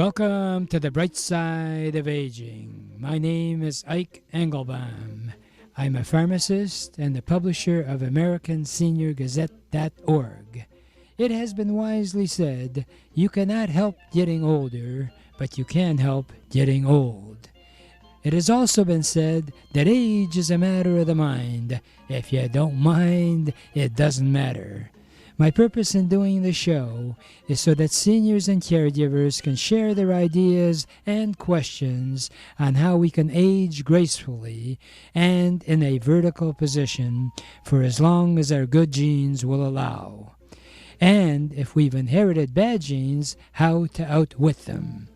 Welcome to the bright side of aging. My name is IKE ENGELBAUM. I'm a pharmacist and the publisher of AmericanSeniorGazette.org. It has been wisely said, you cannot help getting older, but you can help getting old. It has also been said that age is a matter of the mind. If you don't mind, it doesn't matter. My purpose in doing the show is so that seniors and caregivers can share their ideas and questions on how we can age gracefully and in a vertical position for as long as our good genes will allow. And if we've inherited bad genes, how to outwit them.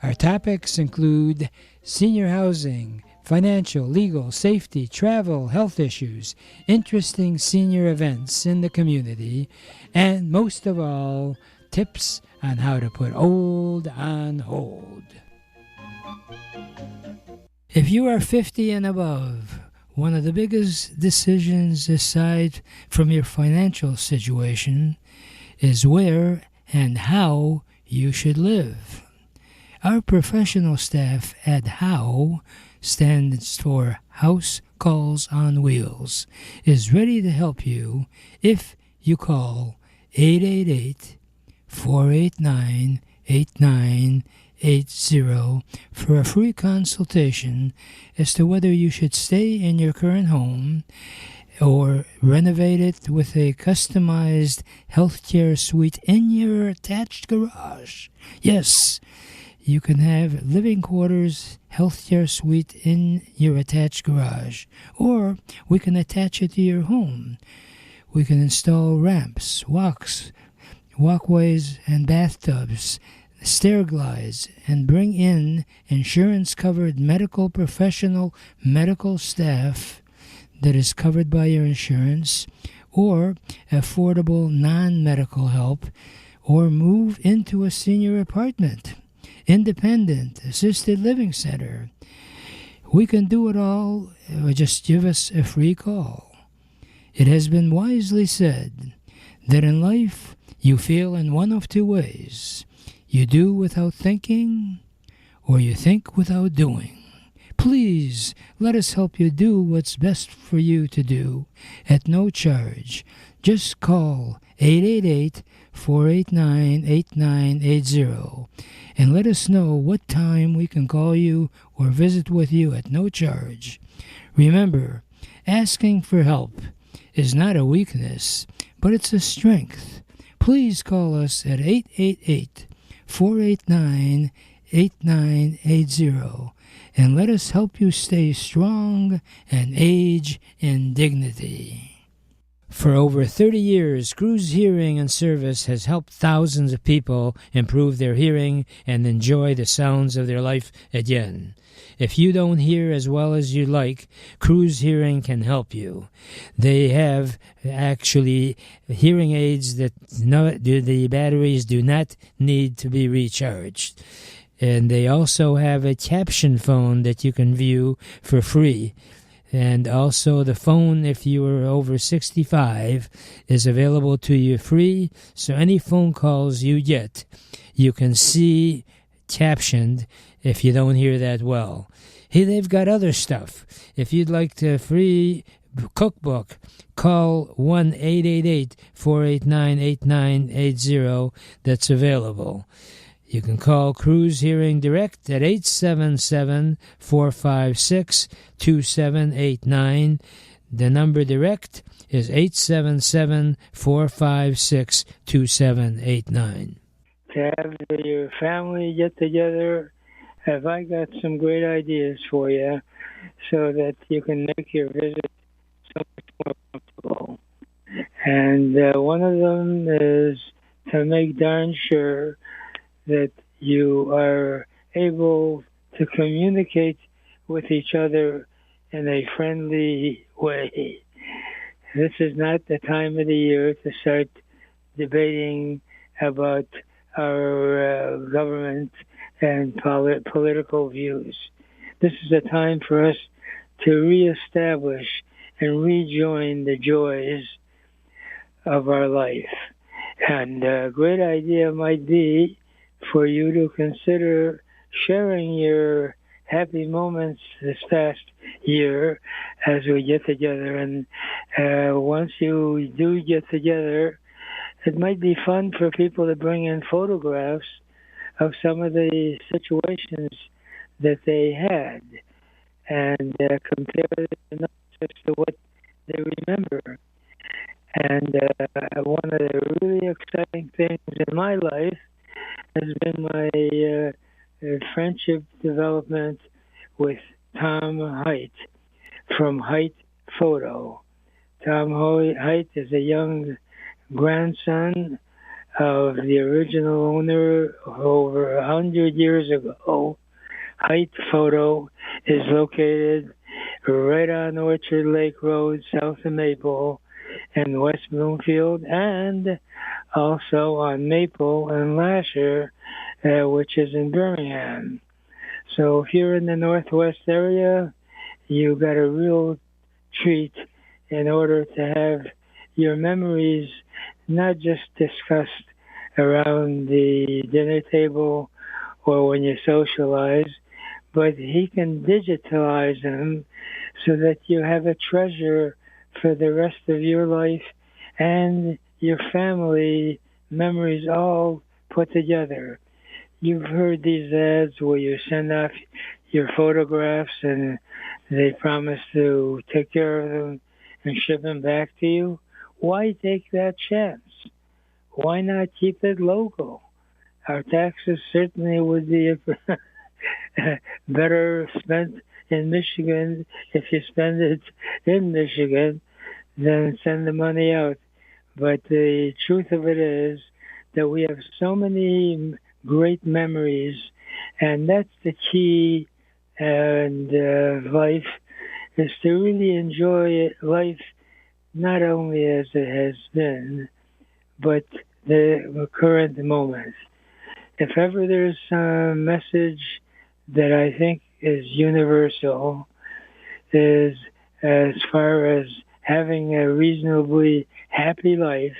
Our topics include senior housing, financial, legal, safety, travel, health issues, interesting senior events in the community, and most of all, tips on how to put old on hold. If you are 50 and above, one of the biggest decisions aside from your financial situation is where and how you should live. Our professional staff at HOW stands for House Calls on Wheels, is ready to help you if you call 888-489-8980 for a free consultation as to whether you should stay in your current home or renovate it with a customized healthcare suite in your attached garage. Yes, you can have living quarters, healthcare suite in your attached garage, or we can attach it to your home. We can install ramps, walkways, and bathtubs, stair glides, and bring in insurance-covered medical professional medical staff that is covered by your insurance, or affordable non-medical help, or move into a senior apartment. Independent, assisted living center. We can do it all, or just give us a free call. It has been wisely said that in life you feel in one of two ways. You do without thinking, or you think without doing. Please let us help you do what's best for you to do at no charge. Just call 888-489-8980 and let us know what time we can call you or visit with you at no charge. Remember, asking for help is not a weakness, but it's a strength. Please call us at 888-489-8980 and let us help you stay strong and age in dignity. For over 30 years, Cruise Hearing and Service has helped thousands of people improve their hearing and enjoy the sounds of their life again. If you don't hear as well as you like, Cruise Hearing can help you. They have actually hearing aids that the batteries do not need to be recharged. And they also have a caption phone that you can view for free. And also the phone, if you are over 65, is available to you free. So any phone calls you get, you can see captioned if you don't hear that well. Hey, they've got other stuff. If you'd like the free cookbook, call 1-888-489-8980. That's available. You can call Cruise Hearing Direct at 877-456-2789. The number direct is 877-456-2789. To have your family get together, have I got some great ideas for you so that you can make your visit so much more comfortable. And one of them is to make darn sure that you are able to communicate with each other in a friendly way. This is not the time of the year to start debating about our government and political views. This is a time for us to reestablish and rejoin the joys of our life. And a great idea might be for you to consider sharing your happy moments this past year as we get together. And once you do get together, it might be fun for people to bring in photographs of some of the situations that they had and compare the notes to what they remember. And one of the really exciting things in my life has been my friendship development with Tom Height from Height Photo. Tom Height is a young grandson of the original owner over 100 years ago. Height Photo is located right on Orchard Lake Road, south of Maple, in West Bloomfield, and also on Maple and Lasher, which is in Birmingham. So if you're in the Northwest area, you got a real treat in order to have your memories not just discussed around the dinner table or when you socialize, but he can digitalize them so that you have a treasure for the rest of your life and your family memories all put together. You've heard these ads where you send off your photographs and they promise to take care of them and ship them back to you. Why take that chance? Why not keep it local? Our taxes certainly would be better spent in Michigan if you spend it in Michigan than send the money out. But the truth of it is that we have so many great memories, and that's the key and life, is to really enjoy life not only as it has been, but the current moment. If ever there's a message that I think is universal, is as far as having a reasonably happy life,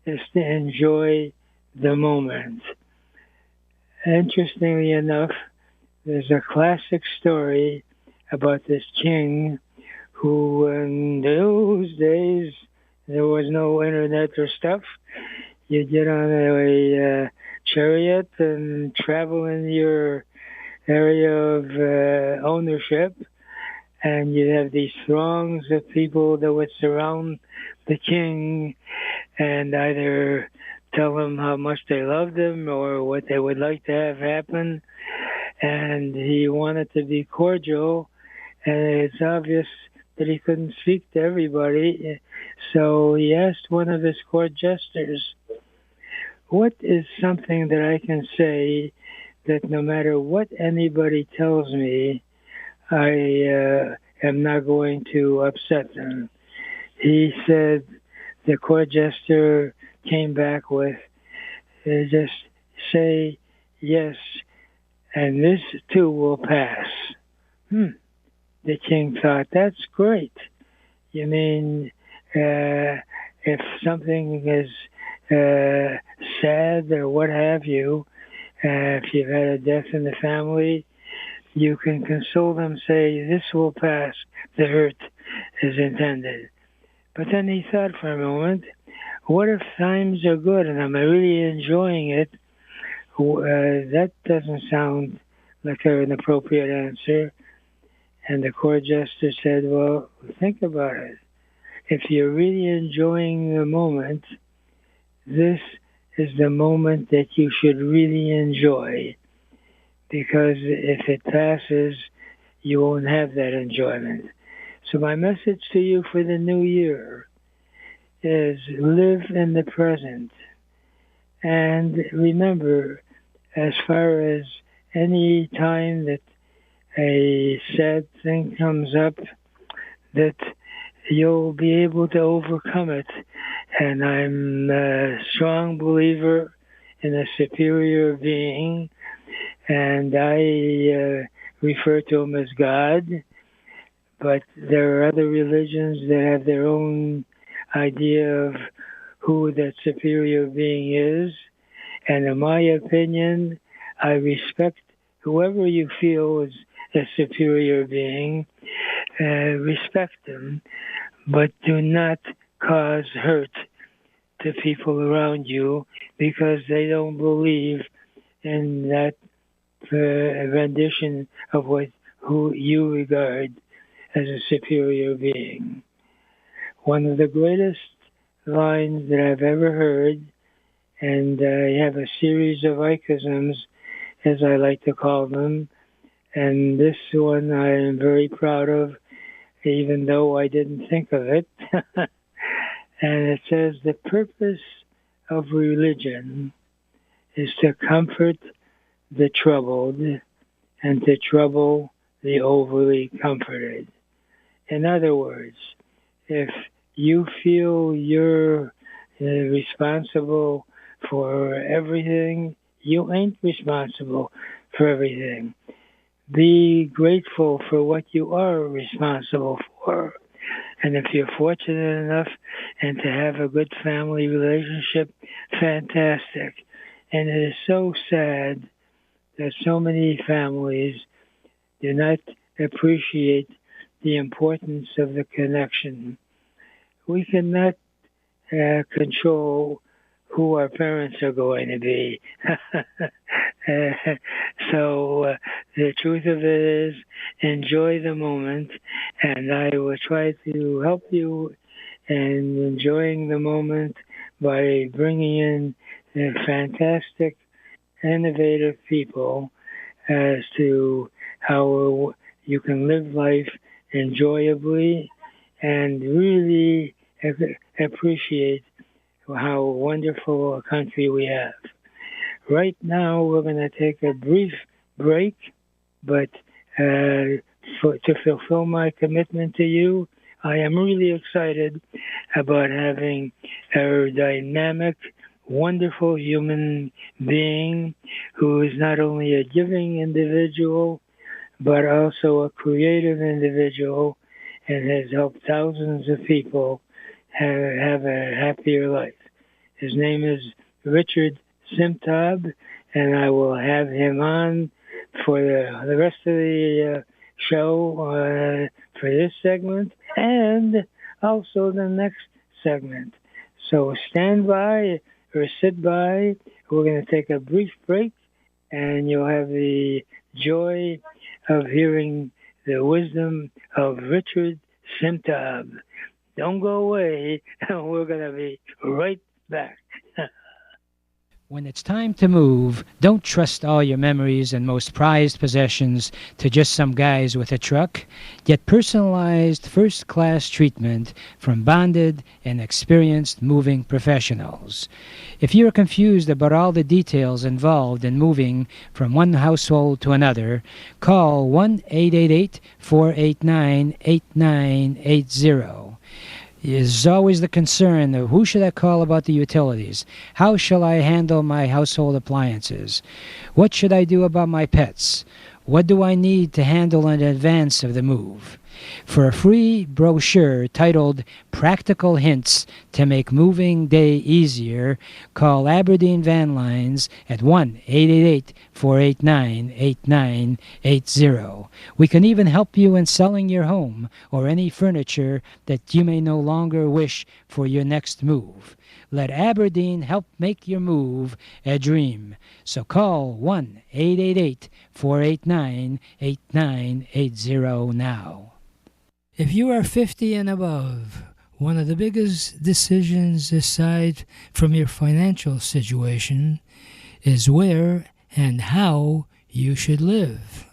is to enjoy the moment. Interestingly enough, there's a classic story about this king who, in those days, there was no internet or stuff. You get on a chariot and travel in your area of ownership, and you have these throngs of people that would surround the king and either tell him how much they loved him or what they would like to have happen. And he wanted to be cordial, and it's obvious that he couldn't speak to everybody. So he asked one of his court jesters, what is something that I can say that no matter what anybody tells me, I am not going to upset them? He said, the court jester came back with, just say yes, and this too will pass. The king thought, that's great. You mean, if something is sad or what have you, if you've had a death in the family, you can console them, say, this will pass, the hurt is intended. But then he thought for a moment, what if times are good and I'm really enjoying it? That doesn't sound like an appropriate answer. And the court jester said, well, think about it. If you're really enjoying the moment, this is the moment that you should really enjoy. Because if it passes, you won't have that enjoyment. So my message to you for the new year is live in the present. And remember, as far as any time that a sad thing comes up, that you'll be able to overcome it. And I'm a strong believer in a superior being, and I refer to him as God. But there are other religions that have their own idea of who that superior being is. And in my opinion, I respect whoever you feel is a superior being. Respect them, but do not cause hurt to people around you because they don't believe in that rendition of who you regard as a superior being. One of the greatest lines that I've ever heard, and I have a series of IKEisms, as I like to call them, and this one I am very proud of, even though I didn't think of it. And it says, the purpose of religion is to comfort the troubled and to trouble the overly comforted. In other words, if you feel you're responsible for everything, you ain't responsible for everything. Be grateful for what you are responsible for. And if you're fortunate enough and to have a good family relationship, fantastic. And it is so sad that so many families do not appreciate the importance of the connection. We cannot control who our parents are going to be. So the truth of it is, enjoy the moment, and I will try to help you in enjoying the moment by bringing in fantastic, innovative people as to how you can live life enjoyably and really appreciate how wonderful a country we have. Right now, we're going to take a brief break, but to fulfill my commitment to you, I am really excited about having a dynamic, wonderful human being who is not only a giving individual, but also a creative individual and has helped thousands of people have a happier life. His name is Richard Simtob, and I will have him on for the rest of the show for this segment and also the next segment. So stand by or sit by. We're going to take a brief break, and you'll have the joy of hearing the wisdom of Richard Simtob. Don't go away. We're going to be right back. When it's time to move, don't trust all your memories and most prized possessions to just some guys with a truck. Get personalized first-class treatment from bonded and experienced moving professionals. If you're confused about all the details involved in moving from one household to another, call 1-888-489-8980. Is always the concern of who should I call about the utilities? How shall I handle my household appliances? What should I do about my pets? What do I need to handle in advance of the move? For a free brochure titled Practical Hints to Make Moving Day Easier, call Aberdeen Van Lines at 1-888-489-8980. We can even help you in selling your home or any furniture that you may no longer wish for your next move. Let Aberdeen help make your move a dream. So call 1-888-489-8980 now. If you are 50 and above, one of the biggest decisions aside from your financial situation is where and how you should live.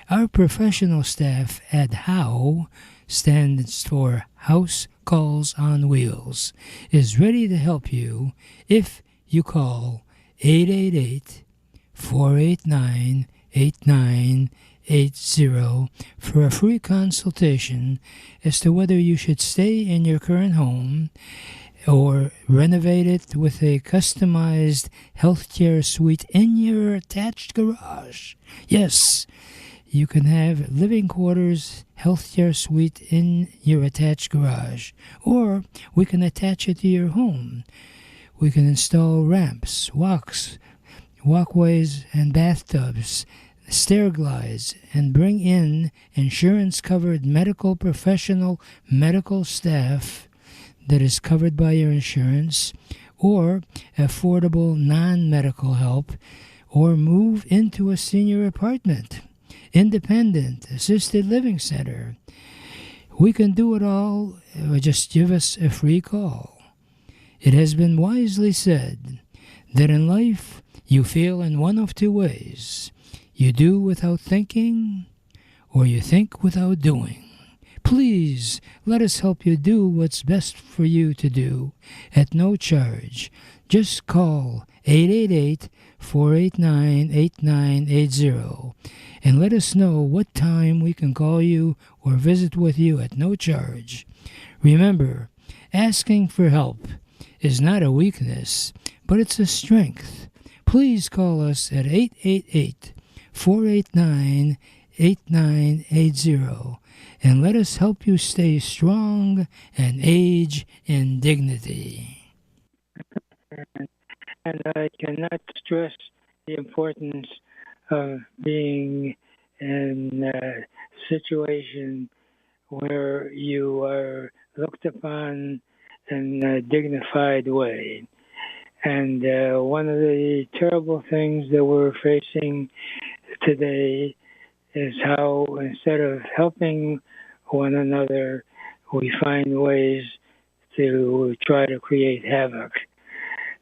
Our professional staff at HOW, stands for House Calls on Wheels, is ready to help you if you call 888-489-8980 for a free consultation as to whether you should stay in your current home or renovate it with a customized healthcare suite in your attached garage. Yes, you can have living quarters healthcare suite in your attached garage, or we can attach it to your home. We can install ramps, walkways, and bathtubs, stair glides, and bring in insurance-covered medical staff that is covered by your insurance, or affordable non-medical help, or move into a senior apartment, independent, assisted living center. We can do it all. Just give us a free call. It has been wisely said that in life you feel in one of two ways. You do without thinking, or you think without doing. Please let us help you do what's best for you to do at no charge. Just call 888-489-8980 and let us know what time we can call you or visit with you at no charge. Remember, asking for help is not a weakness, but it's a strength. Please call us at 888-489-8980 and let us help you stay strong and age in dignity. And I cannot stress the importance of being in a situation where you are looked upon in a dignified way. And one of the terrible things that we're facing today is how instead of helping one another, we find ways to try to create havoc.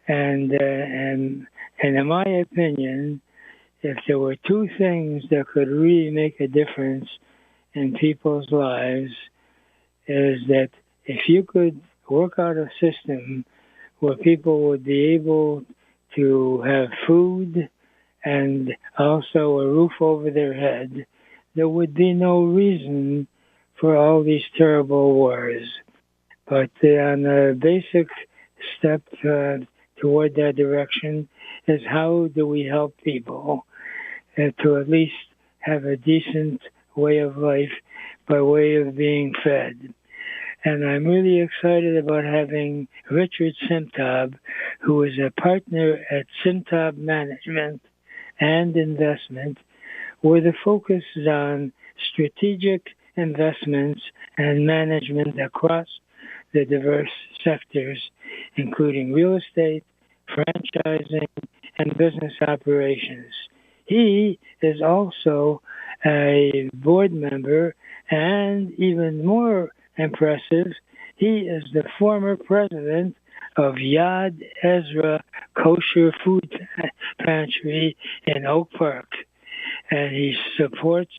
And in my opinion, if there were two things that could really make a difference in people's lives, is that if you could work out a system where people would be able to have food and also a roof over their head, there would be no reason for all these terrible wars. But on a basic step toward that direction is how do we help people to at least have a decent way of life by way of being fed. And I'm really excited about having Richard Simtob, who is a partner at Simtob Management and Investment, where the focus is on strategic investments and management across the diverse sectors, including real estate, franchising, and business operations. He is also a board member, and even more impressive, he is the former president of Yad Ezra Kosher Food Pantry in Oak Park, and he supports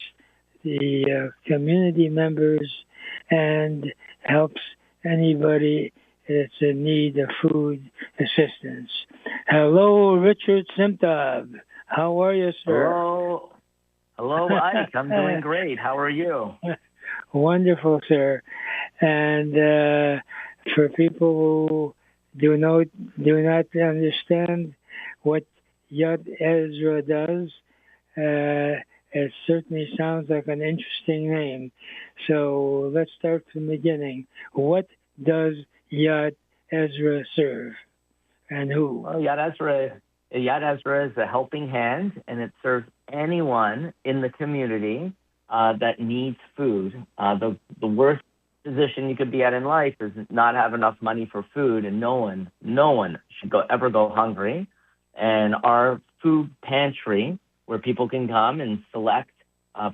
the community members and helps anybody that's in need of food assistance. Hello, Richard Simtob. How are you, sir? Hello, Ike. I'm doing great. How are you? Wonderful, sir. And for people who do not understand what Yad Ezra does, it certainly sounds like an interesting name. So let's start from the beginning. What does Yad Ezra serve, and who? Well, Yad Ezra is a helping hand, and it serves anyone in the community that needs food. The worst position you could be at in life is not have enough money for food, and no one should ever go hungry. And our food pantry, where people can come and select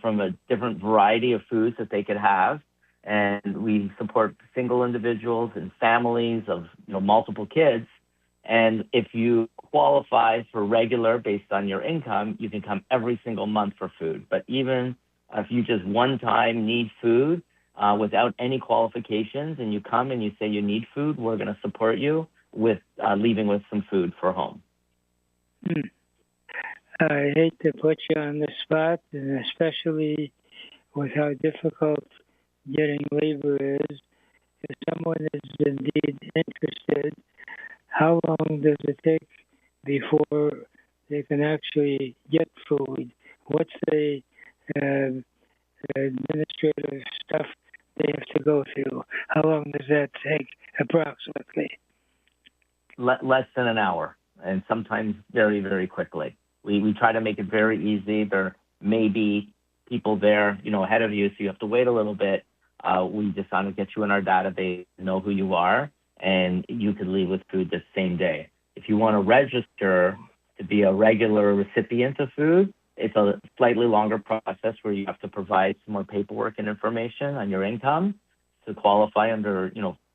from a different variety of foods that they could have, and we support single individuals and families of multiple kids. And if you qualify for regular based on your income, you can come every single month for food. But even if you just one time need food without any qualifications, and you come and you say you need food, we're going to support you with leaving with some food for home. I hate to put you on the spot, and especially with how difficult getting labor is. If someone is indeed interested, how long does it take before they can actually get food? What's the administrative stuff they have to go through? How long does that take approximately? less than an hour, and sometimes very, very quickly. We try to make it very easy. There may be people there, ahead of you, so you have to wait a little bit. We just want to get you in our database, know who you are, and you could leave with food the same day. If you want to register to be a regular recipient of food, it's a slightly longer process where you have to provide some more paperwork and information on your income to qualify under,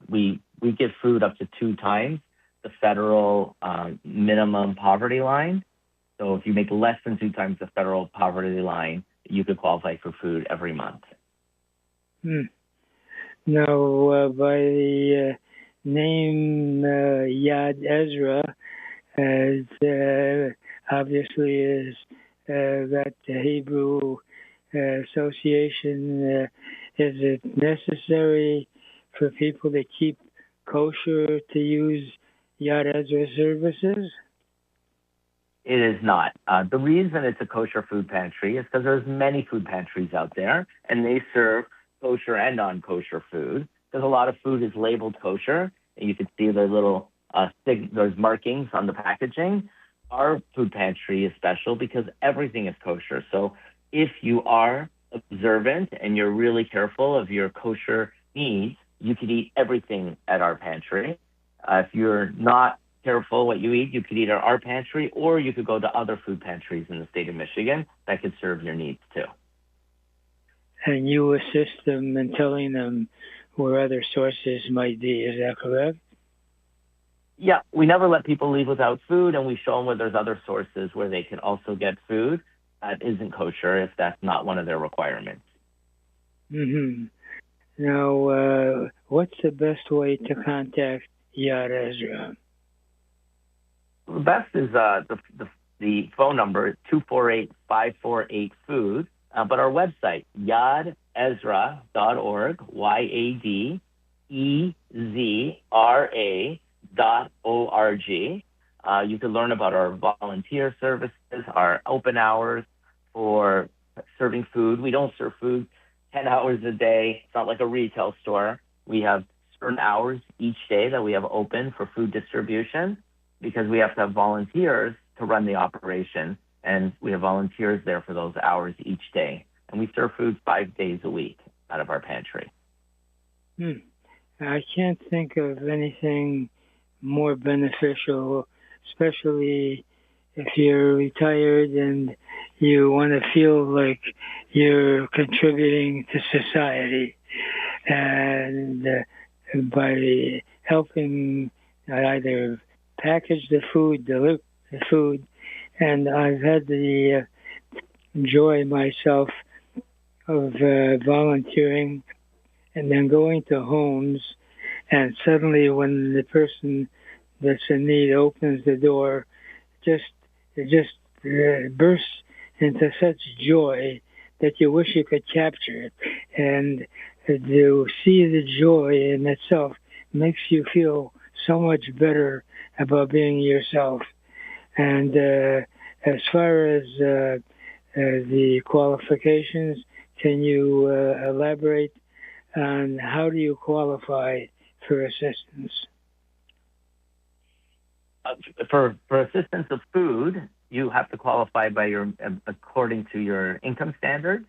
we give food up to 2 times the federal minimum poverty line. So if you make less than 2 times the federal poverty line, you could qualify for food every month. Now, by the name Yad Ezra, as obviously is that Hebrew association, is it necessary for people to keep kosher to use Yad Ezra services? It is not. The reason it's a kosher food pantry is because there's many food pantries out there, and they serve kosher and non-kosher food. Because a lot of food is labeled kosher, and you can see the little those markings on the packaging. Our food pantry is special because everything is kosher. So if you are observant and you're really careful of your kosher needs, you could eat everything at our pantry. If you're not careful what you eat, you could eat at our pantry, or you could go to other food pantries in the state of Michigan that could serve your needs too. And you assist them in telling them where other sources might be, is that correct? Yeah, we never let people leave without food, and we show them where there's other sources where they can also get food that isn't kosher if that's not one of their requirements. Mm-hmm. Now, what's the best way to contact Yad Ezra? The best is the phone number is 248-548-FOOD, but our website, yadezra.org, YADEZRA.org. You can learn about our volunteer services, our open hours for serving food. We don't serve food 10 hours a day. It's not like a retail store. We have certain hours each day that we have open for food distribution because we have to have volunteers to run the operation, and we have volunteers there for those hours each day. And we serve food 5 days a week out of our pantry. I can't think of anything more beneficial, especially if you're retired and you want to feel like you're contributing to society. And by helping either package the food, deliver the food, and I've had the joy myself of volunteering and then going to homes, and suddenly when the person that's in need opens the door, it just bursts into such joy that you wish you could capture it. And to see the joy in itself makes you feel so much better about being yourself. And as far as the qualifications, can you elaborate on how do you qualify for assistance? For assistance of food, you have to qualify according to your income standards.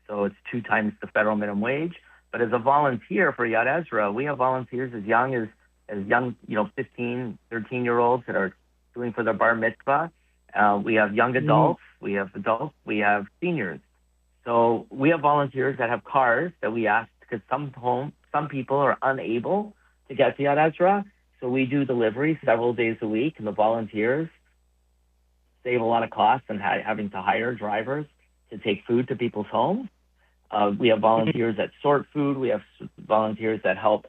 So it's 2 times the federal minimum wage. But as a volunteer for Yad Ezra, we have volunteers as young, 15, 13-year-olds that are doing for their bar mitzvah. We have young adults, we have adults, we have seniors. So we have volunteers that have cars that we ask because some people are unable to get to Yad Ezra. So we do delivery several days a week, and the volunteers save a lot of costs and having to hire drivers to take food to people's homes. We have volunteers that sort food. We have volunteers that help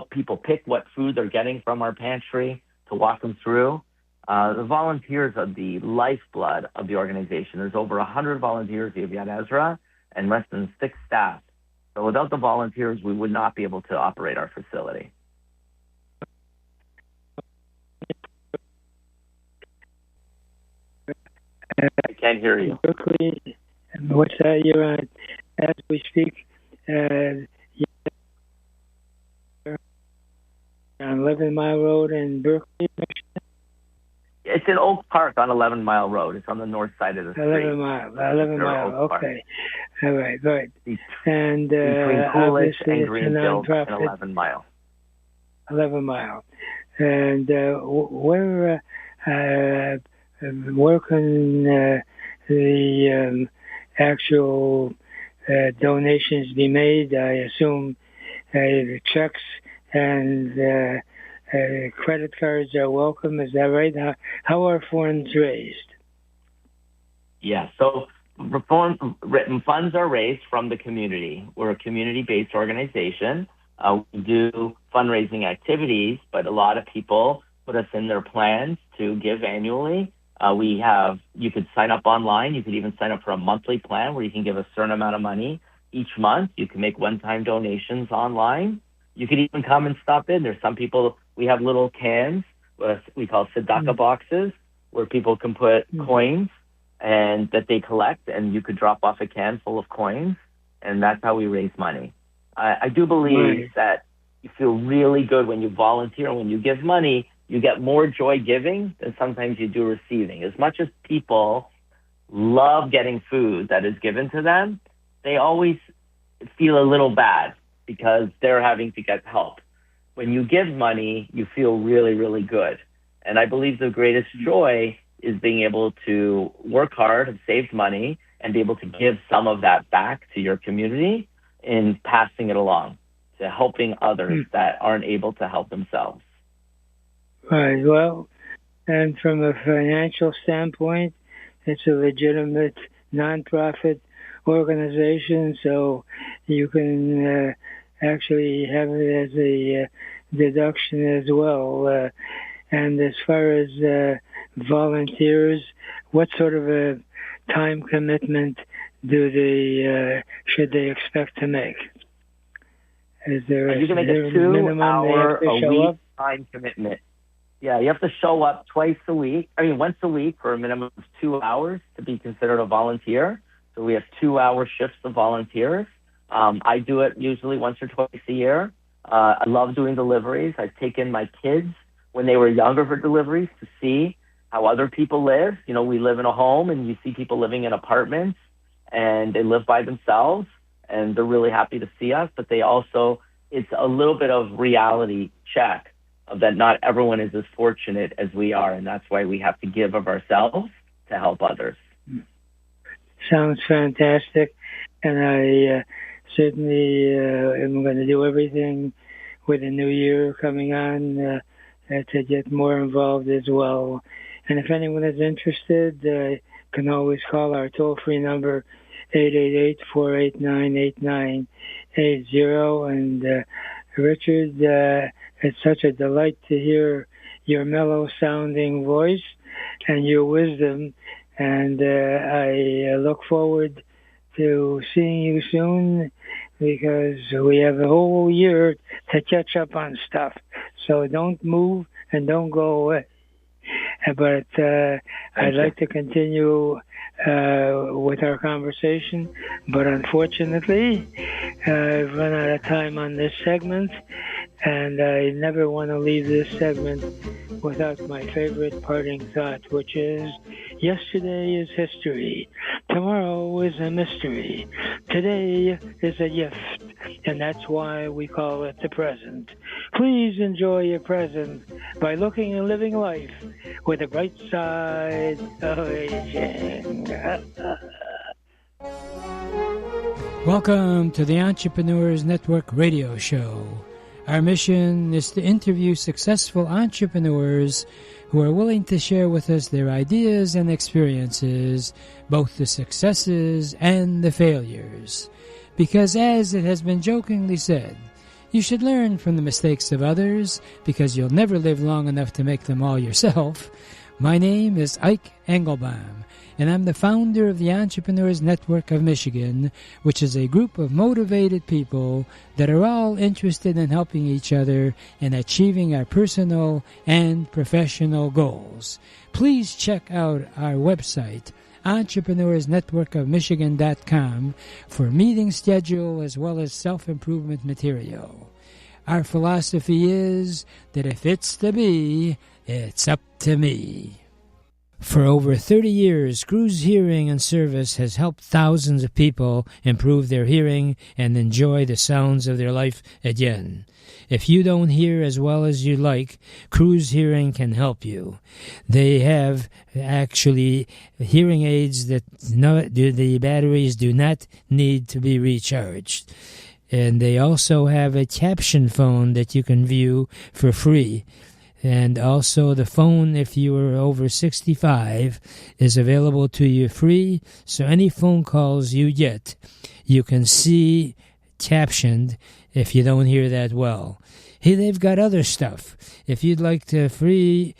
people pick what food they're getting from our pantry to walk them through. The volunteers are the lifeblood of the organization. There's over 100 volunteers at Yad Ezra and less than 6 staff. So without the volunteers, we would not be able to operate our facility. I can't hear you. Quickly, what's that you're on as we speak? On 11 Mile Road in Berkeley, Michigan? It's in Oak Park on 11 Mile Road. It's on the north side of the street. 11 Mile. Okay. All right, good. And between Coolidge obviously and it's a Greenfield nonprofit. and 11 Mile. 11 Mile. And where can the actual donations be made? I assume the checks and credit cards are welcome. Is that right? How are funds raised? Yeah, so funds are raised from the community. We're a community-based organization. We do fundraising activities, but a lot of people put us in their plans to give annually. You could sign up online. You could even sign up for a monthly plan where you can give a certain amount of money each month. You can make one-time donations online. You could even come and stop in. There's some people, we have little cans, we call tzedakah boxes, where people can put coins and that they collect, and you could drop off a can full of coins, and that's how we raise money. I do believe that you feel really good when you volunteer, and when you give money, you get more joy giving than sometimes you do receiving. As much as people love getting food that is given to them, they always feel a little bad because they're having to get help. When you give money, you feel really, really good. And I believe the greatest joy is being able to work hard, have saved money, and be able to give some of that back to your community in passing it along to helping others that aren't able to help themselves. Right. Well, and from a financial standpoint, it's a legitimate nonprofit organization, so you can actually have it as a deduction as well. And as far as volunteers, what sort of a time commitment should they expect to make? Is there you can make a 2-hour-a-week time commitment. Yeah, you have to show up once a week for a minimum of 2 hours to be considered a volunteer. So we have 2-hour shifts of volunteers. I do it usually once or twice a year. I love doing deliveries. I've taken my kids when they were younger for deliveries to see how other people live. You know, we live in a home and you see people living in apartments and they live by themselves and they're really happy to see us, but it's a little bit of reality check of that not everyone is as fortunate as we are, and that's why we have to give of ourselves to help others. Sounds fantastic, and I certainly am going to do everything with the new year coming on to get more involved as well. And if anyone is interested, can always call our toll-free number, 888-489-8980. And Richard, it's such a delight to hear your mellow-sounding voice and your wisdom, and I look forward to seeing you soon because we have a whole year to catch up on stuff. So don't move and don't go away. But I'd like to continue with our conversation, but unfortunately, I've run out of time on this segment, and I never want to leave this segment without my favorite parting thought, which is, yesterday is history, tomorrow is a mystery, today is a gift, and that's why we call it the present. Please enjoy your present by looking and living life with the bright side of aging. Welcome to the Entrepreneurs Network radio show. Our mission is to interview successful entrepreneurs who are willing to share with us their ideas and experiences, both the successes and the failures. Because as it has been jokingly said, you should learn from the mistakes of others because you'll never live long enough to make them all yourself. My name is IKE ENGELBAUM, and I'm the founder of the Entrepreneurs Network of Michigan, which is a group of motivated people that are all interested in helping each other in achieving our personal and professional goals. Please check out our website, EntrepreneursNetworkofMichigan.com, for meeting schedule as well as self-improvement material. Our philosophy is that if it's to be, it's up to me. For over 30 years, Cruz Hearing and Service has helped thousands of people improve their hearing and enjoy the sounds of their life again. If you don't hear as well as you like, Cruz Hearing can help you. They have actually hearing aids that the batteries do not need to be recharged. And they also have a caption phone that you can view for free. And also the phone, if you are over 65, is available to you free. So any phone calls you get, you can see captioned if you don't hear that well. Hey, they've got other stuff. If you'd like the free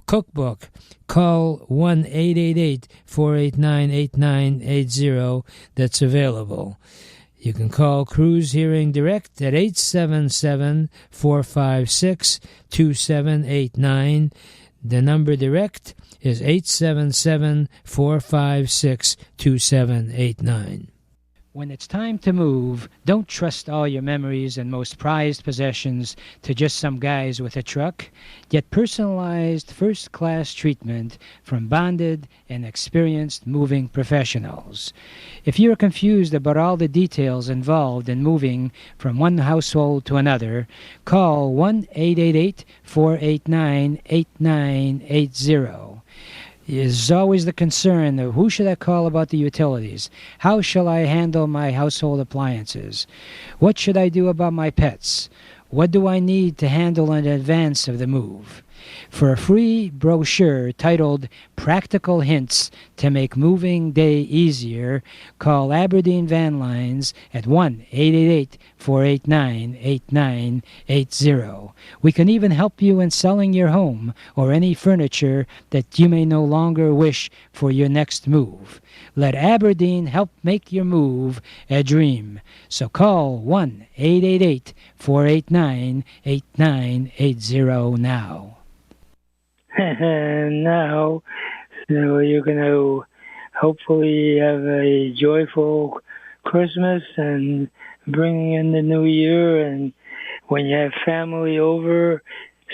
cookbook, call 1-888-489-8980. That's available. You can call Cruz Hearing Direct at 877-456-2789. The number direct is 877-456-2789. When it's time to move, don't trust all your memories and most prized possessions to just some guys with a truck. Get personalized first-class treatment from bonded and experienced moving professionals. If you're confused about all the details involved in moving from one household to another, call 1-888-489-8980. Is always the concern of who should I call about the utilities? How shall I handle my household appliances? What should I do about my pets? What do I need to handle in advance of the move? For a free brochure titled Practical Hints to Make Moving Day Easier, call Aberdeen Van Lines at 1-888-489-8980. We can even help you in selling your home or any furniture that you may no longer wish for your next move. Let Aberdeen help make your move a dream. So call 1-888-489-8980 now. And now, so you're going to hopefully have a joyful Christmas and bringing in the new year. And when you have family over,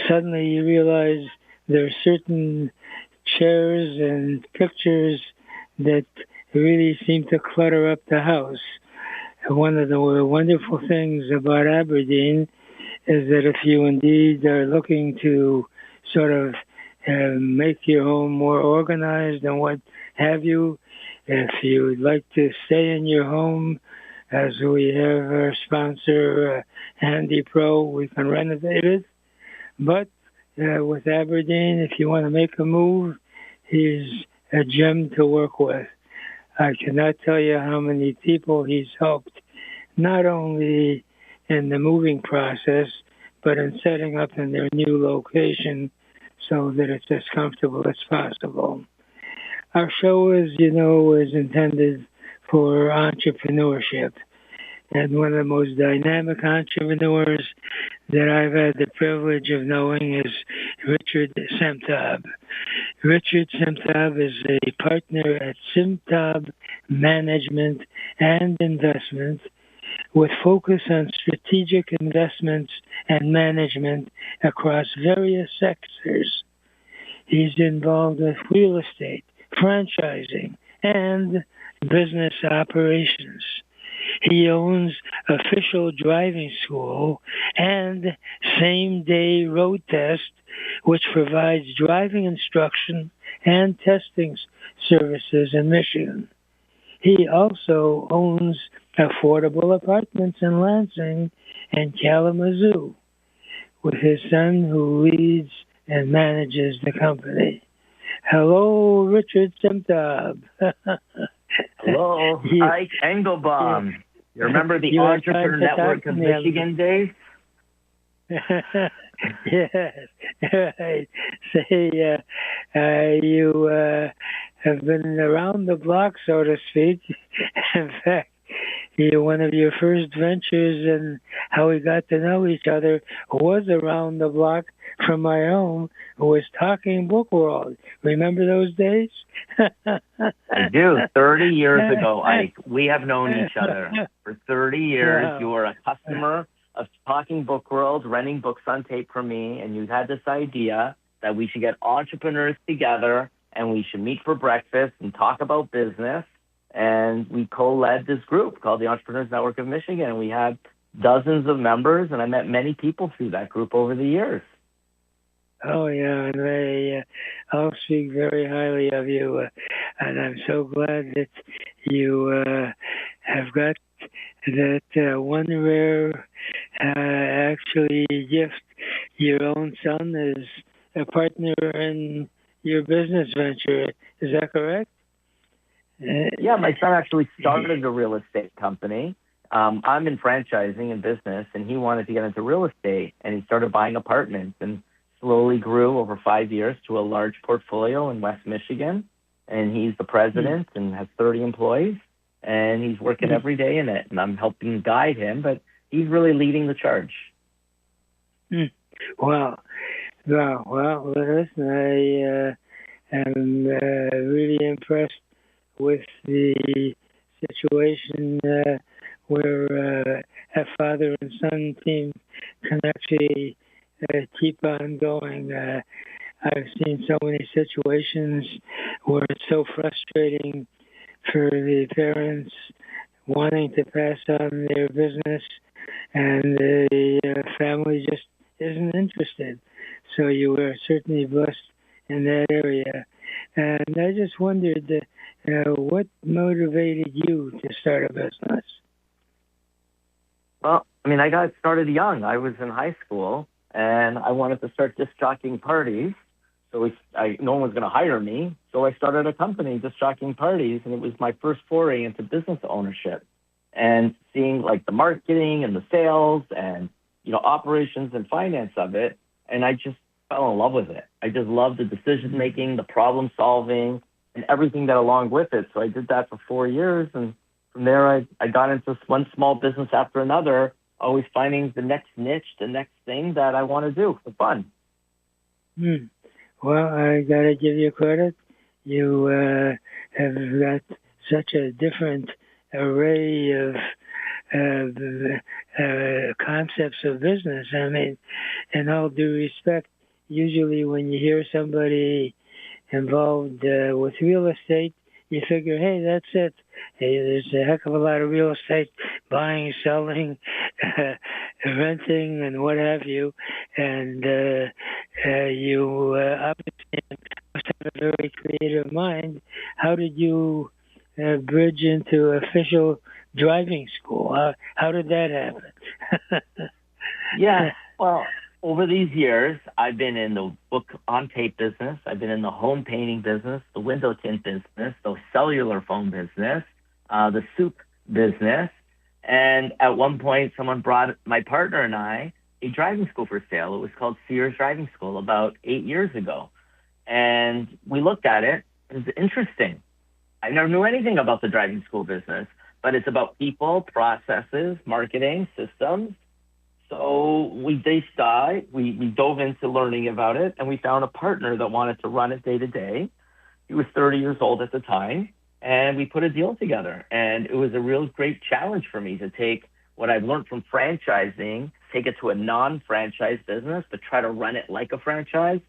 suddenly you realize there are certain chairs and pictures that really seem to clutter up the house. One of the wonderful things about Aberdeen is that if you indeed are looking to sort of make your home more organized and what have you, if you would like to stay in your home, as we have our sponsor, Handy Pro, we can renovate it. But with Aberdeen, if you want to make a move, he's a gem to work with. I cannot tell you how many people he's helped, not only in the moving process, but in setting up in their new location so that it's as comfortable as possible. Our show, as you know, is intended for entrepreneurship. And one of the most dynamic entrepreneurs that I've had the privilege of knowing is Richard Simtob. Richard Simtob is a partner at Simtob Management and Investment with focus on strategic investments and management across various sectors. He's involved with real estate, franchising, and business operations. He owns Official Driving School and Same-Day Road Test, which provides driving instruction and testing services in Michigan. He also owns affordable apartments in Lansing and Kalamazoo, with his son who leads and manages the company. Hello, Richard Simtob. Hello, IKE ENGELBAUM. You remember the Entrepreneur Network of Michigan days? Yes, right. Say, you have been around the block, so to speak. In fact, one of your first ventures and how we got to know each other was around the block from my home, was Talking Book World. Remember those days? I do. 30 years ago, Ike, we have known each other for 30 years. You were a customer of talking book world, renting books on tape from me, and you had this idea that we should get entrepreneurs together and we should meet for breakfast and talk about business. And we co-led this group called the Entrepreneurs Network of Michigan. And we had dozens of members, and I met many people through that group over the years. Oh, yeah, and I'll speak very highly of you, and I'm so glad that you have got that one rare actually gift. Your own son is a partner in your business venture. Is that correct? Yeah, my son actually started a real estate company. I'm in franchising and business, and he wanted to get into real estate, and he started buying apartments and slowly grew over 5 years to a large portfolio in West Michigan. And he's the president and has 30 employees, and he's working every day in it. And I'm helping guide him, but he's really leading the charge. Wow. Well, listen, I am really impressed with the situation where a father and son team can actually keep on going. I've seen so many situations where it's so frustrating for the parents wanting to pass on their business, and the family just isn't interested. So you were certainly blessed in that area. And I just wondered what motivated you to start a business? Well, I mean, I got started young. I was in high school, and I wanted to start disc jockeying parties. So no one was going to hire me. So I started a company, disc jockeying parties, and it was my first foray into business ownership and seeing like the marketing and the sales and, operations and finance of it. And I just fell in love with it. I just loved the decision making, the problem solving, and everything that along with it. So I did that for 4 years. And from there, I got into one small business after another, always finding the next niche, the next thing that I want to do for fun. Well, I got to give you credit. You have got such a different array of concepts of business. I mean, in all due respect, usually when you hear somebody involved with real estate, you figure, hey, that's it. Hey, there's a heck of a lot of real estate, buying, selling, renting, and what have you. And you obviously must have a very creative mind. How did you bridge into official driving school? How did that happen? Yeah, well, over these years, I've been in the book on tape business. I've been in the home painting business, the window tint business, the cellular phone business, the soup business. And at one point, someone brought my partner and I a driving school for sale. It was called Sears Driving School about 8 years ago. And we looked at it. It was interesting. I never knew anything about the driving school business, but it's about people, processes, marketing, systems. So we dove into learning about it, and we found a partner that wanted to run it day to day. He was 30 years old at the time, and we put a deal together. And it was a real great challenge for me to take what I've learned from franchising, take it to a non-franchise business, but try to run it like a franchise,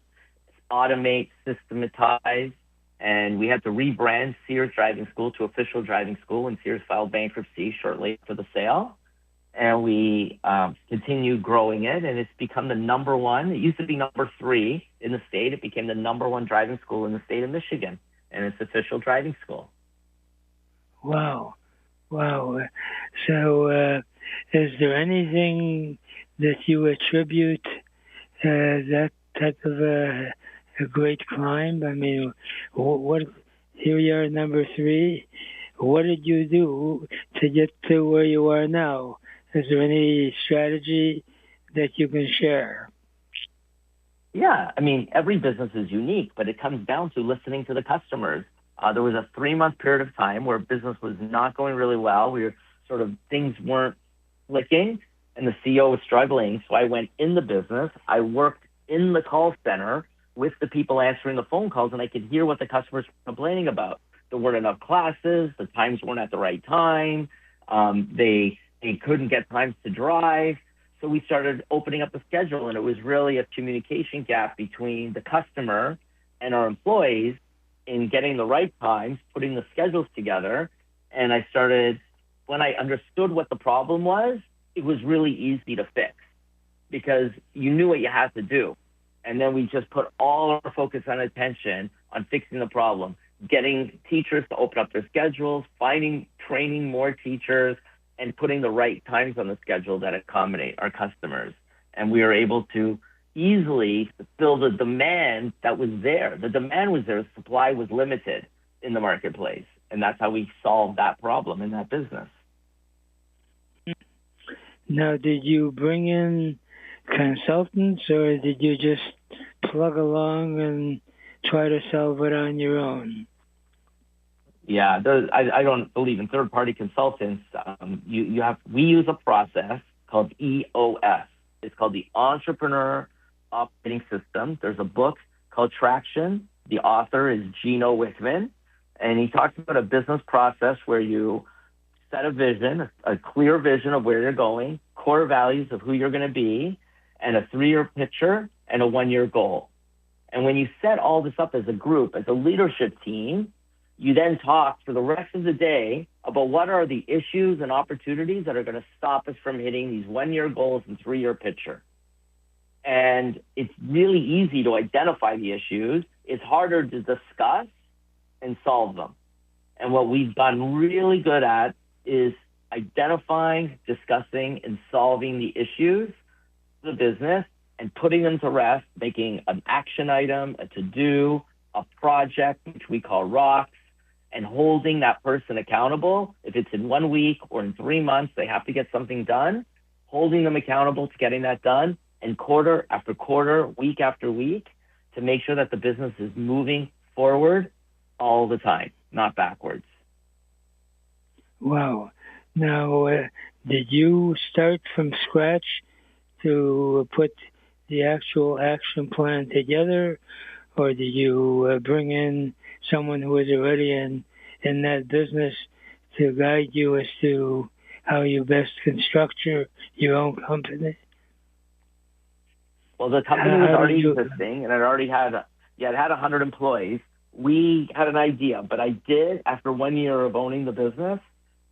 automate, systematize. And we had to rebrand Sears Driving School to Official Driving School when Sears filed bankruptcy shortly after the sale. And we continued growing it, and it's become the number one. It used to be number 3 in the state. It became the number 1 driving school in the state of Michigan, and it's Official Driving School. Wow. So is there anything that you attribute that type of a great climb? I mean, what? Here you are, number 3. What did you do to get to where you are now? Is there any strategy that you can share? Yeah, I mean, every business is unique, but it comes down to listening to the customers. There was a 3-month period of time where business was not going really well. Things weren't clicking, and the CEO was struggling. So I went in the business. I worked in the call center with the people answering the phone calls, and I could hear what the customers were complaining about. There weren't enough classes. The times weren't at the right time. They couldn't get times to drive. So we started opening up the schedule, and it was really a communication gap between the customer and our employees in getting the right times, putting the schedules together. And when I understood what the problem was, it was really easy to fix because you knew what you had to do. And then we just put all our focus and attention on fixing the problem, getting teachers to open up their schedules, training more teachers, and putting the right times on the schedule that accommodate our customers. And we were able to easily fulfill the demand that was there. The demand was there, the supply was limited in the marketplace. And that's how we solved that problem in that business. Now, did you bring in consultants, or did you just plug along and try to solve it on your own? Yeah, I don't believe in third-party consultants. We use a process called EOS. It's called the Entrepreneur Operating System. There's a book called Traction. The author is Gino Wickman, and he talks about a business process where you set a vision, a clear vision of where you're going, core values of who you're going to be, and a 3-year picture and a 1-year goal. And when you set all this up as a group, as a leadership team, you then talk for the rest of the day about what are the issues and opportunities that are going to stop us from hitting these 1-year goals and 3-year picture. And it's really easy to identify the issues. It's harder to discuss and solve them. And what we've gotten really good at is identifying, discussing, and solving the issues of the business and putting them to rest, making an action item, a to-do, a project, which we call rocks, and holding that person accountable. If it's in 1 week or in 3 months, they have to get something done, holding them accountable to getting that done, and quarter after quarter, week after week, to make sure that the business is moving forward all the time, not backwards. Wow. Now, did you start from scratch to put the actual action plan together, or did you bring in someone who was already in that business to guide you as to how you best construct your own company? Well, the company was already existing, and it had 100 employees. We had an idea, but I did, after 1 year of owning the business,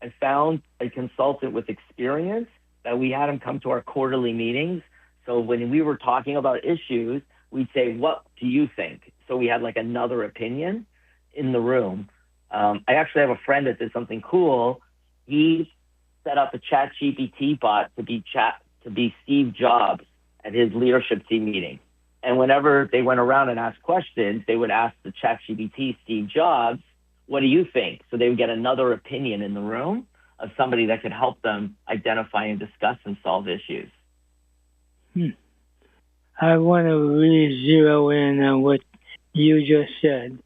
I found a consultant with experience that we had him come to our quarterly meetings. So when we were talking about issues, we'd say, what do you think? So we had like another opinion in the room. I actually have a friend that did something cool. He set up a ChatGPT bot to be Steve Jobs at his leadership team meeting. And whenever they went around and asked questions, they would ask the ChatGPT Steve Jobs, what do you think? So they would get another opinion in the room of somebody that could help them identify and discuss and solve issues. I want to really zero in on what you just said,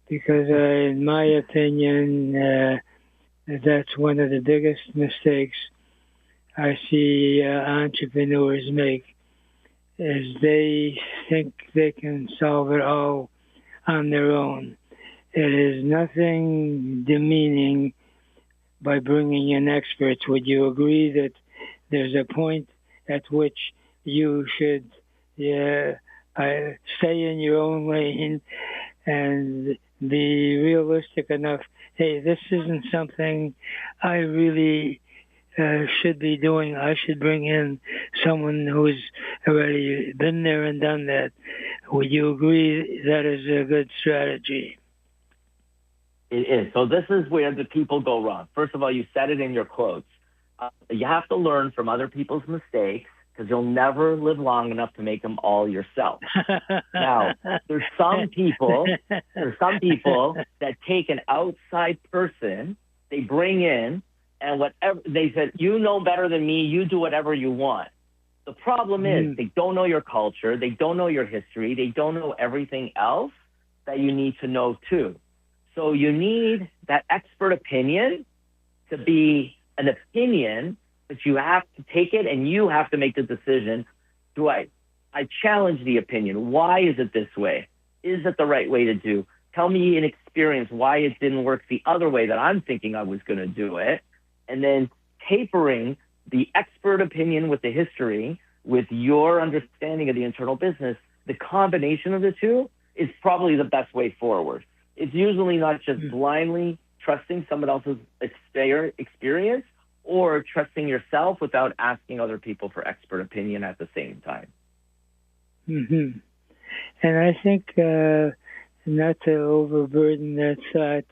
because in my opinion, that's one of the biggest mistakes I see entrepreneurs make, is they think they can solve it all on their own. It is nothing demeaning by bringing in experts. Would you agree that there's a point at which you should stay in your own lane and be realistic enough? Hey, this isn't something I really should be doing. I should bring in someone who's already been there and done that. Would you agree that is a good strategy? It is. So this is where the people go wrong. First of all, you said it in your quotes. You have to learn from other people's mistakes, because you'll never live long enough to make them all yourself. Now, there's some people that take an outside person, they bring in, and whatever they said, you know better than me, you do whatever you want. The problem is they don't know your culture, they don't know your history, they don't know everything else that you need to know too. So you need that expert opinion to be an opinion, but you have to take it and you have to make the decision. I challenge the opinion. Why is it this way? Is it the right way to do? Tell me in experience why it didn't work the other way that I'm thinking I was going to do it. And then tapering the expert opinion with the history, with your understanding of the internal business, the combination of the two is probably the best way forward. It's usually not just blindly trusting someone else's experience or trusting yourself without asking other people for expert opinion at the same time. Mm-hmm. And I think not to overburden that thought,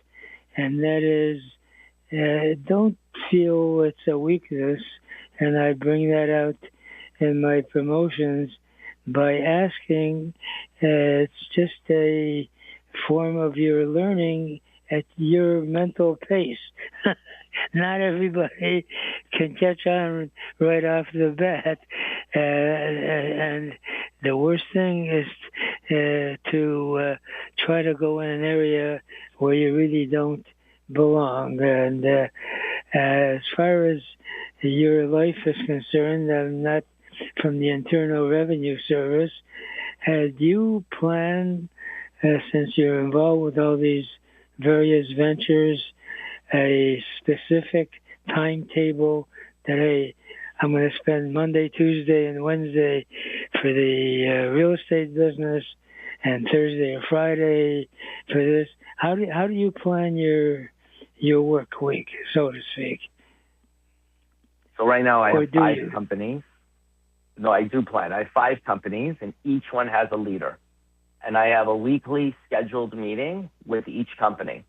and that is, don't feel it's a weakness, and I bring that out in my promotions by asking. It's just a form of your learning at your mental pace. Not everybody can catch on right off the bat. And the worst thing is to try to go in an area where you really don't belong. And as far as your life is concerned, I'm not from the Internal Revenue Service. Do you plan, since you're involved with all these various ventures, a specific timetable that, hey, I'm going to spend Monday, Tuesday, and Wednesday for the real estate business, and Thursday or Friday for this? How do you plan your work week, so to speak? So right now I have 5 companies. No, I do plan. I have 5 companies, and each one has a leader. And I have a weekly scheduled meeting with each company.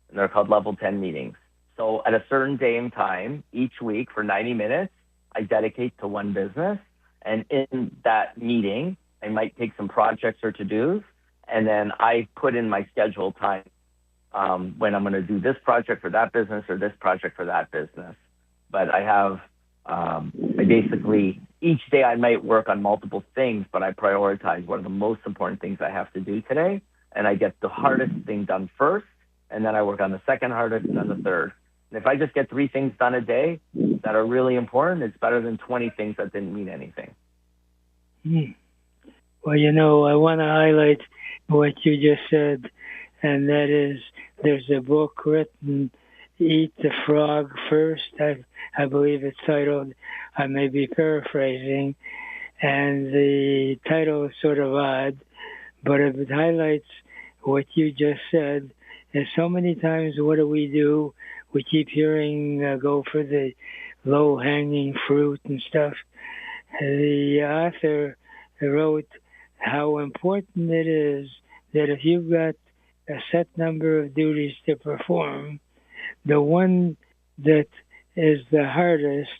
And they're called level 10 meetings. So at a certain day and time, each week for 90 minutes, I dedicate to one business. And in that meeting, I might take some projects or to-dos, and then I put in my scheduled time when I'm going to do this project for that business or this project for that business. But I have, I basically, each day I might work on multiple things, but I prioritize what are the most important things I have to do today. And I get the hardest thing done first, and then I work on the second hardest and then the third. And if I just get 3 things done a day that are really important, it's better than 20 things that didn't mean anything. Well, I want to highlight what you just said, and that is there's a book written, Eat the Frog First. I believe it's titled, I may be paraphrasing, and the title is sort of odd, but it highlights what you just said. And so many times, what do? We keep hearing go for the low-hanging fruit and stuff. The author wrote how important it is that if you've got a set number of duties to perform, the one that is the hardest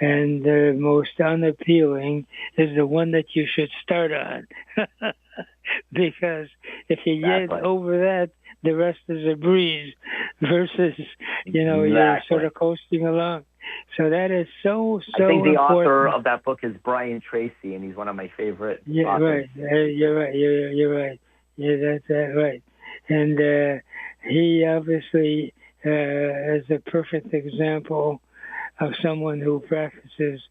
and the most unappealing is the one that you should start on. Because if you get over that, the rest is a breeze versus, you're sort of coasting along. So that is so I think the important. author of that book is Brian Tracy, and he's one of my favorite authors. Right. You're right. Yeah, that's right. And he obviously is a perfect example of someone who practices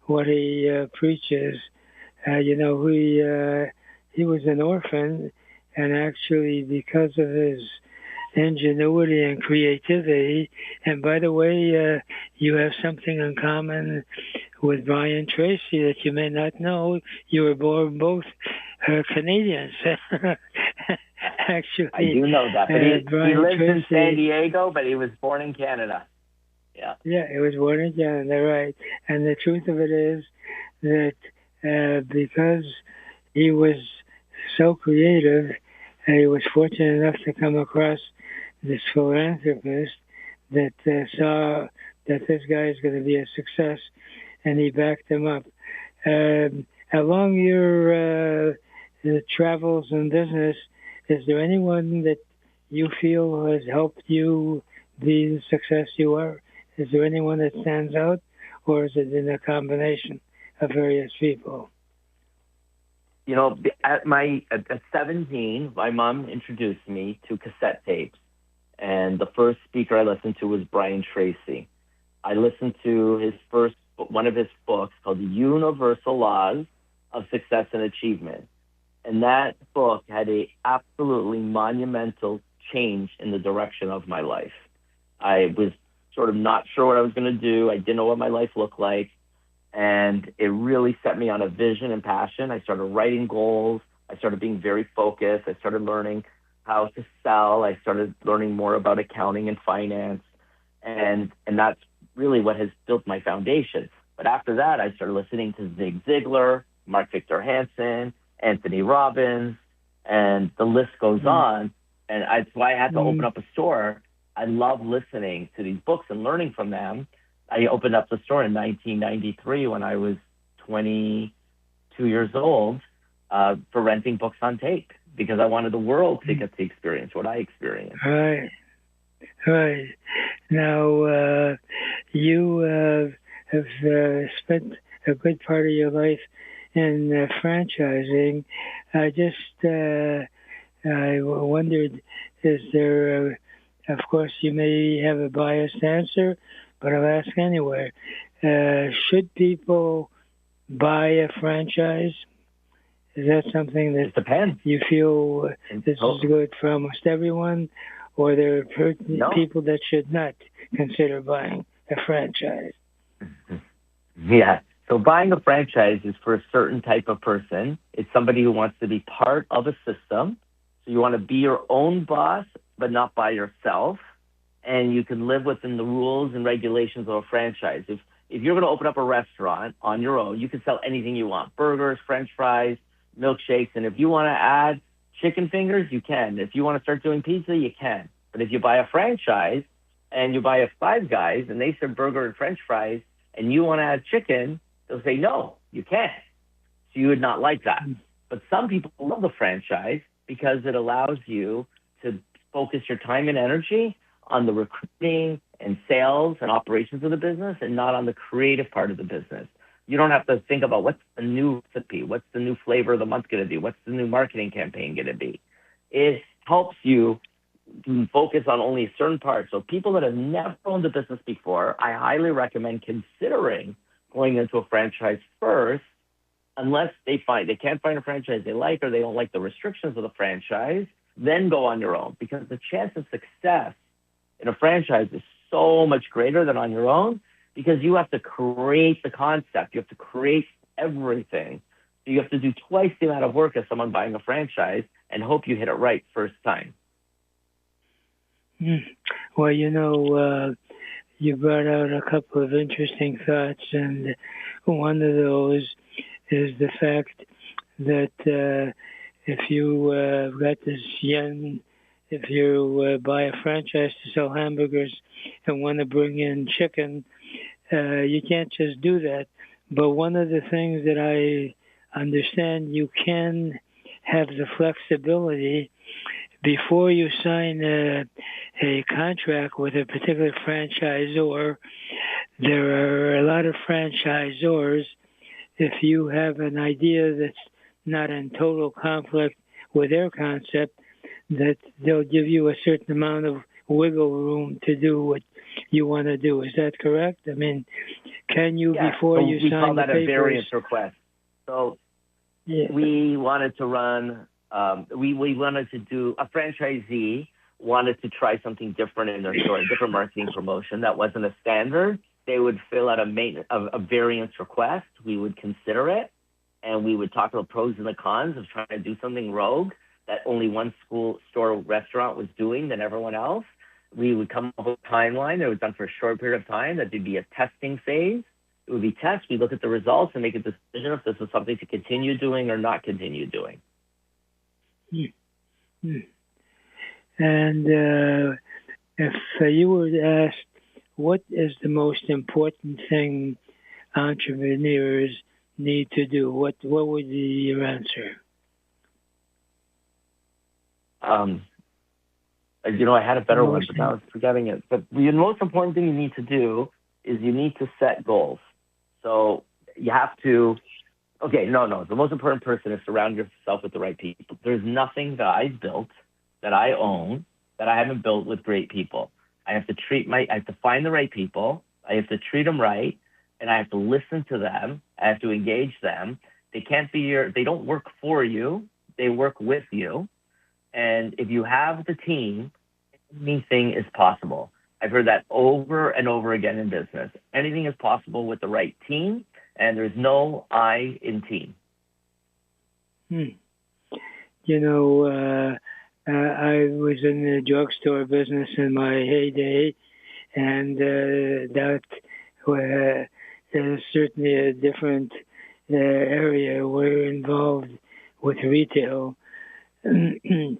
what he preaches. He was an orphan, and actually because of his ingenuity and creativity, and by the way, you have something in common with Brian Tracy that you may not know. You were born both Canadians. Actually, I do know that, but he lives in San Diego, but he was born in Canada. Yeah, he was born in Canada, right. And the truth of it is that because he was so creative, he was fortunate enough to come across this philanthropist that saw that this guy is going to be a success, and he backed him up. Along your travels and business, is there anyone that you feel has helped you be the success you are? Is there anyone that stands out, or is it in a combination of various people? At 17, my mom introduced me to cassette tapes, and the first speaker I listened to was Brian Tracy. I listened to one of his books called The Universal Laws of Success and Achievement. And that book had a absolutely monumental change in the direction of my life. I was sort of not sure what I was going to do. I didn't know what my life looked like. And it really set me on a vision and passion. I started writing goals. I started being very focused. I started learning how to sell. I started learning more about accounting and finance. And that's really what has built my foundation. But after that, I started listening to Zig Ziglar, Mark Victor Hansen, Anthony Robbins, and the list goes on. And that's why I had to open up a store. I love listening to these books and learning from them. I opened up the store in 1993 when I was 22 years old for renting books on tape because I wanted the world to get to experience what I experienced. Right. Right. Now, you have spent a good part of your life in franchising. I wondered, is there, of course, you may have a biased answer, but I'll ask anyway. Should people buy a franchise? Is that something that it depends. You feel this is good for almost everyone, or there are people that should not consider buying a franchise? Yeah. So buying a franchise is for a certain type of person. It's somebody who wants to be part of a system. So you want to be your own boss, but not by yourself. And you can live within the rules and regulations of a franchise. If you're going to open up a restaurant on your own, you can sell anything you want: burgers, French fries, milkshakes. And if you want to add chicken fingers, you can. If you want to start doing pizza, you can. But if you buy a franchise and you buy a Five Guys and they serve burger and French fries and you want to add chicken, they'll say, no, you can't. So you would not like that. But some people love the franchise because it allows you to focus your time and energy on the recruiting and sales and operations of the business and not on the creative part of the business. You don't have to think about what's the new recipe, what's the new flavor of the month going to be, what's the new marketing campaign going to be. It helps you focus on only a certain part. So people that have never owned a business before, I highly recommend considering going into a franchise first, unless they can't find a franchise they like or they don't like the restrictions of the franchise, then go on your own, because the chance of success in a franchise is so much greater than on your own, because you have to create the concept. You have to create everything. So you have to do twice the amount of work as someone buying a franchise and hope you hit it right first time. Well, you brought out a couple of interesting thoughts, and one of those is the fact that if you got this yen, if you buy a franchise to sell hamburgers and want to bring in chicken, you can't just do that. But one of the things that I understand, you can have the flexibility before you sign a contract with a particular franchisor. There are a lot of franchisors, if you have an idea that's not in total conflict with their concept, that they'll give you a certain amount of wiggle room to do what you want to do. Is that correct? I mean, can you, before you sign the papers? We call that a variance request. So we wanted to run, we wanted to do, a franchisee wanted to try something different in their store, a different marketing promotion that wasn't a standard. They would fill out a variance request. We would consider it, and we would talk about pros and the cons of trying to do something rogue that only one store restaurant was doing than everyone else. We would come up with a timeline that was done for a short period of time. That would be a testing phase. It would be test. We look at the results and make a decision if this is something to continue doing or not continue doing. And if you were asked, what is the most important thing entrepreneurs need to do, what would be your answer? I had a better one, but now I was forgetting it. But the most important thing you need to do is you need to set goals. So you have to, the most important person is surround yourself with the right people. There's nothing that I've built, that I own, that I haven't built with great people. I have to find the right people. I have to treat them right, and I have to listen to them. I have to engage them. They don't work for you. They work with you. And if you have the team, anything is possible. I've heard that over and over again in business. Anything is possible with the right team, and there's no I in team. You know, I was in the drugstore business in my heyday, and that is certainly a different area. We're involved with retail, and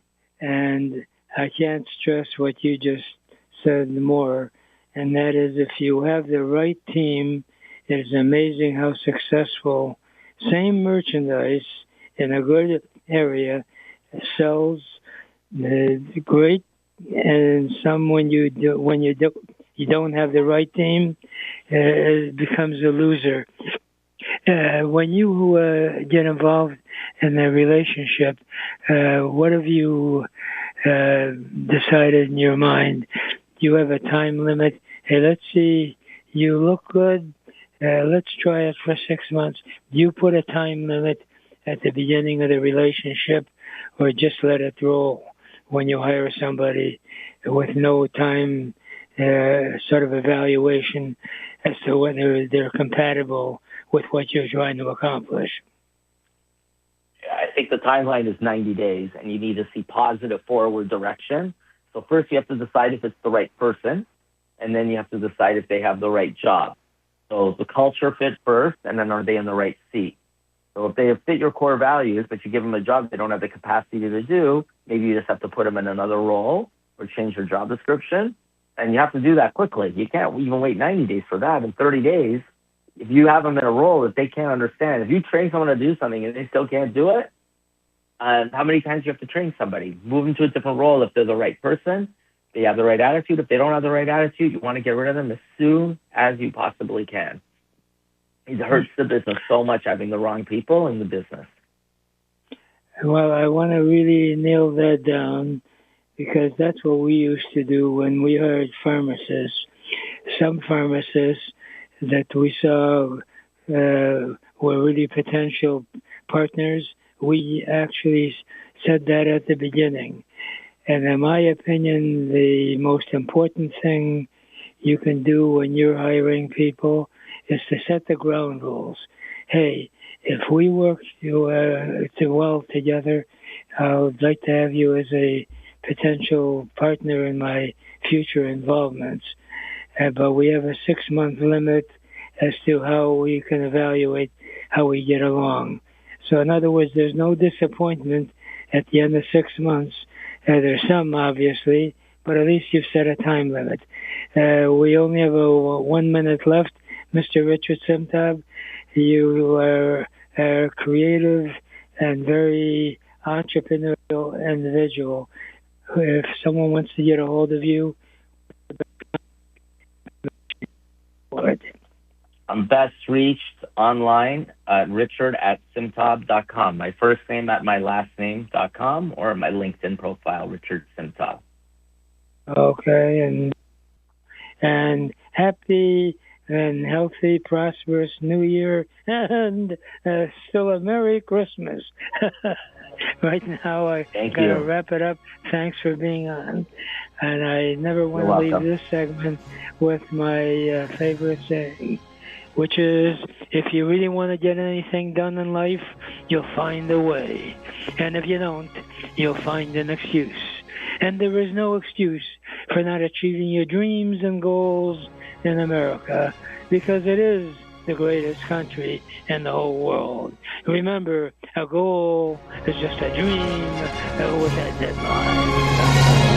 I can't stress what you just said more, and that is if you have the right team, it is amazing how successful same merchandise in a good area sells great, and some when you don't have the right team, it becomes a loser. When you get involved in a relationship, what have you decided in your mind? Do you have a time limit? Hey, let's see, you look good. Let's try it for 6 months. Do you put a time limit at the beginning of the relationship, or just let it roll when you hire somebody with no time sort of evaluation as to whether they're compatible with what you're trying to accomplish? I think the timeline is 90 days, and you need to see positive forward direction. So first you have to decide if it's the right person, and then you have to decide if they have the right job. So the culture fit first, and then are they in the right seat? So if they fit your core values, but you give them a job they don't have the capacity to do, maybe you just have to put them in another role or change your job description. And you have to do that quickly. You can't even wait 90 days for that. In 30 days, if you have them in a role that they can't understand, if you train someone to do something and they still can't do it, how many times do you have to train somebody? Move them to a different role if they're the right person, they have the right attitude. If they don't have the right attitude, you want to get rid of them as soon as you possibly can. It hurts the business so much having the wrong people in the business. Well, I want to really nail that down, because that's what we used to do when we hired pharmacists. Some pharmacists that we saw were really potential partners, we actually said that at the beginning. And in my opinion, the most important thing you can do when you're hiring people is to set the ground rules. Hey, if we work well together, I would like to have you as a potential partner in my future involvements. But we have a 6-month limit as to how we can evaluate how we get along. So in other words, there's no disappointment at the end of 6 months. There's some, obviously, but at least you've set a time limit. We only have 1 minute left. Mr. Richard Simtob, you are a creative and very entrepreneurial individual. If someone wants to get a hold of you, I'm best reached online at richard@simtob.com. My first name at my last name.com, or my LinkedIn profile, Richard Simtob. Okay, and happy and healthy, prosperous New Year, and still a Merry Christmas. Right now, I got to wrap it up. Thanks for being on. And I never want to leave this segment with my favorite saying, which is, if you really want to get anything done in life, you'll find a way. And if you don't, you'll find an excuse. And there is no excuse for not achieving your dreams and goals in America, because it is the greatest country in the whole world. Remember, a goal is just a dream with a deadline.